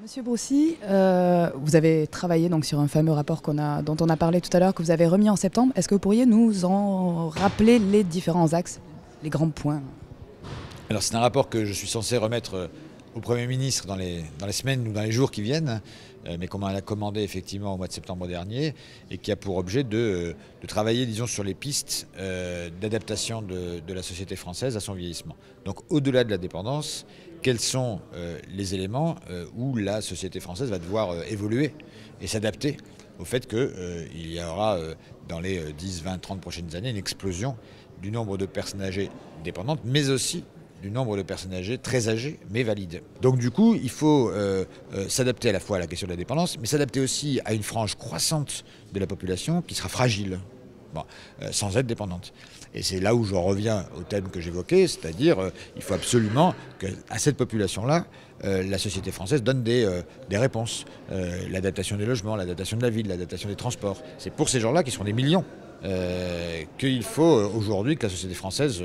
Monsieur Broussy, vous avez travaillé donc sur un fameux rapport dont on a parlé tout à l'heure, que vous avez remis en septembre. Est-ce que vous pourriez nous en rappeler les différents axes, les grands points? Alors c'est un rapport que je suis censé remettre au Premier ministre dans les semaines ou dans les jours qui viennent, mais qu'on m'a commandé effectivement au mois de septembre dernier, et qui a pour objet de travailler, disons, sur les pistes d'adaptation de la société française à son vieillissement. Donc au-delà de la dépendance, quels sont les éléments où la société française va devoir évoluer et s'adapter au fait qu'il y aura dans les 10, 20, 30 prochaines années une explosion du nombre de personnes âgées dépendantes, mais aussi du nombre de personnes âgées très âgées mais valides. Donc du coup, il faut s'adapter à la fois à la question de la dépendance, mais s'adapter aussi à une frange croissante de la population qui sera fragile, sans être dépendante. Et c'est là où je reviens au thème que j'évoquais, c'est-à-dire il faut absolument qu'à cette population-là, la société française donne des réponses. L'adaptation des logements, l'adaptation de la ville, l'adaptation des transports. C'est pour ces gens-là, qui sont des millions, qu'il faut aujourd'hui que la société française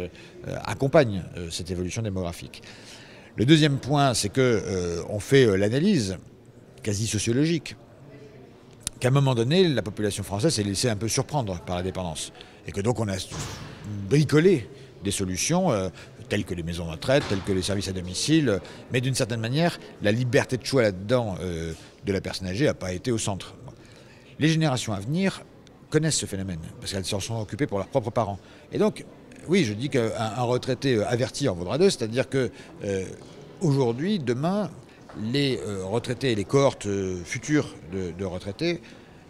accompagne cette évolution démographique. Le deuxième point, c'est qu'on fait l'analyse quasi sociologique qu'à un moment donné, la population française s'est laissée un peu surprendre par la dépendance. Et que donc on a bricolé des solutions telles que les maisons de retraite, telles que les services à domicile, mais d'une certaine manière, la liberté de choix là-dedans de la personne âgée n'a pas été au centre. Les générations à venir connaissent ce phénomène, parce qu'elles s'en sont occupées pour leurs propres parents. Et donc, oui, je dis qu'un retraité averti en vaudra deux, c'est-à-dire que aujourd'hui, demain, les retraités et les cohortes futures de retraités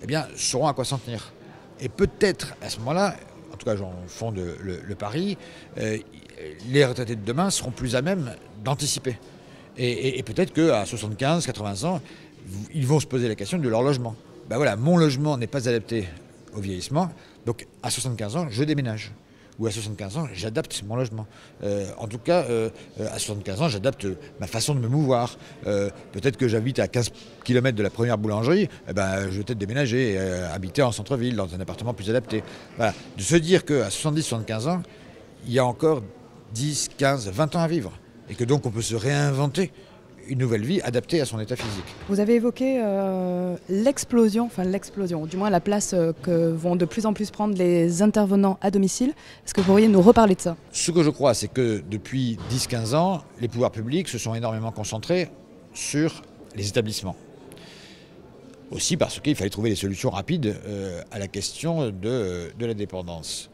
eh bien, sauront à quoi s'en tenir. Et peut-être à ce moment-là, en tout cas j'en fonde le pari, les retraités de demain seront plus à même d'anticiper. Et peut-être qu'à 75, 80 ans, ils vont se poser la question de leur logement. Ben voilà, mon logement n'est pas adapté au vieillissement, donc à 75 ans, je déménage. Ou à 75 ans, j'adapte mon logement. En tout cas, à 75 ans, j'adapte ma façon de me mouvoir. Peut-être que j'habite à 15 km de la première boulangerie, je vais peut-être déménager et habiter en centre-ville, dans un appartement plus adapté. Voilà. De se dire qu'à 70-75 ans, il y a encore 10, 15, 20 ans à vivre. Et que donc on peut se réinventer une nouvelle vie adaptée à son état physique. Vous avez évoqué l'explosion, du moins la place que vont de plus en plus prendre les intervenants à domicile. Est-ce que vous pourriez nous reparler de ça? Ce que je crois, c'est que depuis 10-15 ans, les pouvoirs publics se sont énormément concentrés sur les établissements. Aussi parce qu'il fallait trouver des solutions rapides à la question de la dépendance.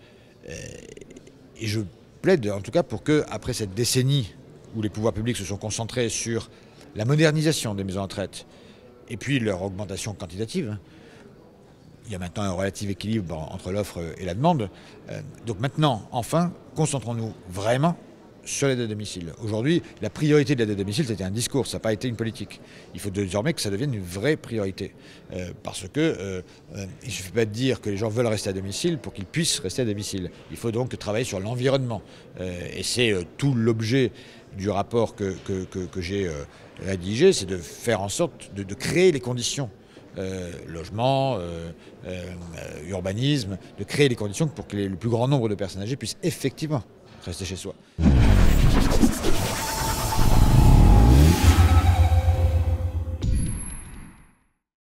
Et je plaide en tout cas pour qu'après cette décennie où les pouvoirs publics se sont concentrés sur la modernisation des maisons de retraite et puis leur augmentation quantitative. Il y a maintenant un relatif équilibre entre l'offre et la demande. Donc maintenant, enfin, concentrons-nous vraiment sur l'aide à domicile. Aujourd'hui, la priorité de l'aide à domicile, c'était un discours, ça n'a pas été une politique. Il faut désormais que ça devienne une vraie priorité. Parce que il ne suffit pas de dire que les gens veulent rester à domicile pour qu'ils puissent rester à domicile. Il faut donc travailler sur l'environnement. Et c'est tout l'objet du rapport que j'ai rédigé, c'est de faire en sorte de créer les conditions, logement, urbanisme, de créer les conditions pour que le plus grand nombre de personnes âgées puissent effectivement rester chez soi.